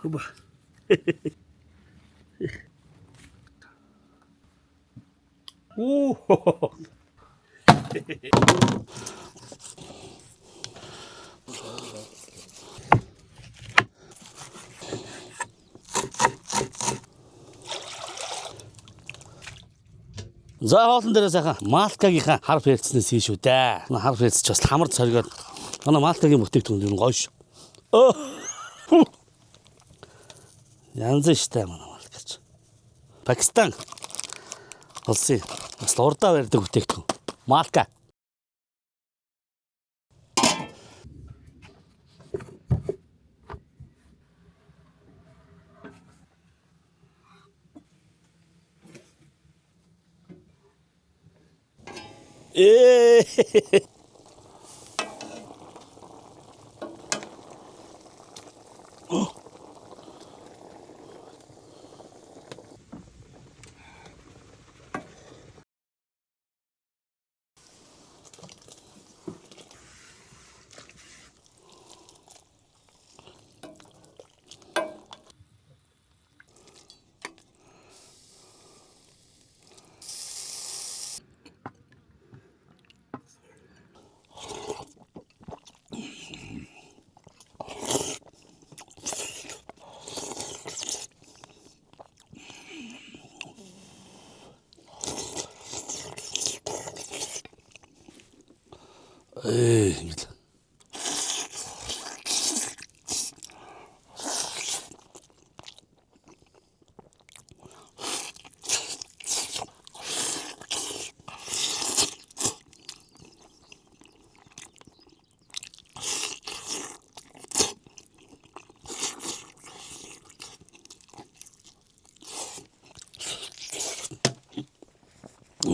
Хуба. Оо. За хоолн дээр сайхан Малкагийнхаа хар ферцнээс хий шүү дээ. Хар ферц ч бас хамар цоргоод манай Малкагийн бүтээгдэхүүн юм гоё шүү. Янз штэ манай Малкач. Пакистан улсын бас урдаа барьдаг бүтээгдэхүүн. Малка.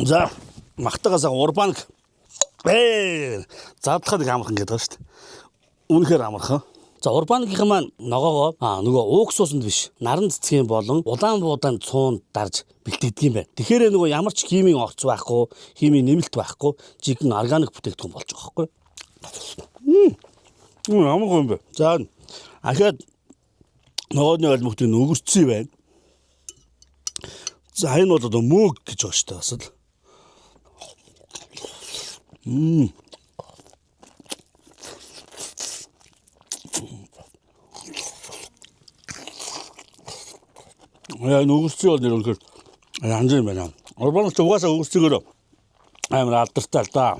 За махтагаас урбанк задлахад их амархан гэдэг шүү дээ. Үнэхээр амархан. За урбанкийн маань ногоогоо нөгөө уугсуусанд биш наран цэцгийн болон улаан буудаан цуунд дарж бэлтгэдэг юм байна. Тэгэхээр нөгөө ямар ч химийн орц байхгүй, химийн нэмэлт байхгүй, жигэн органик бүтээгдэхүүн болж байгаа байхгүй. Амархан юм байна. За ахаад ногооны олмогтыг нөгөрцсөн байна. За энэ бол одоо мөөг гэж байгаа шүү дээ бас л. Нөгөрцөө бол нэр үнэхээр янз юм байна. Урбанч угаасаа өгсөөр амар алдартай л да.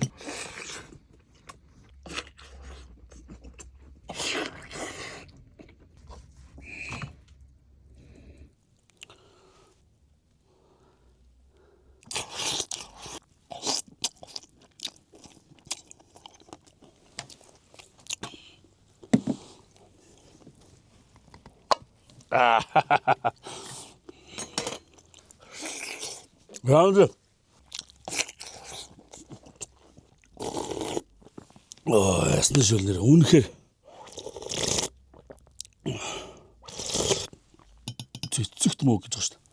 Янз. Ясны шүлнэр үнэхээр цэцэгт мөө гэж байна шүү дээ.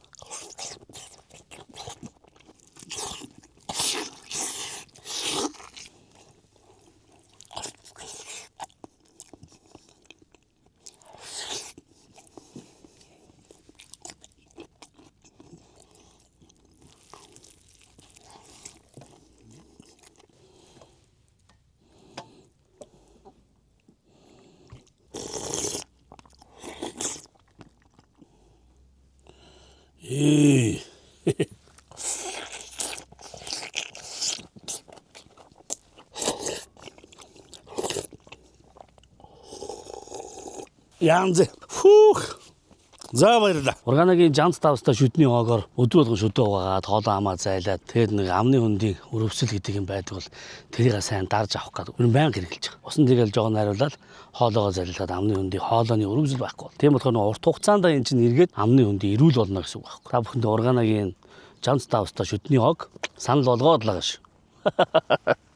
Янз. Фух. За баярлалаа. Органикийн жанц тавстаа шүдний оогоор өдөр болгон шүдээ угаагаад хоолоо амаа зайлаад тэгээд нэг амны хөндийг өрөвсөл гэдэг юм байдаг бол тэрийг сайн дарж авах гэдэг. Үнэн байнга хэрэгжилж байгаа. Усан тэгээл жоохон найруулаад хоолоогоо залилаад амны хөндийг хоолооны өрөвсөл байхгүй. Тийм болохоор урт хугацаанд энэ чинь эргээд амны хөндий эрүүл болно гэсэн үг байхгүй. Та бүхэнд органикийн жанц тавстаа шүдний оог санал болгоод л байгаа шүү.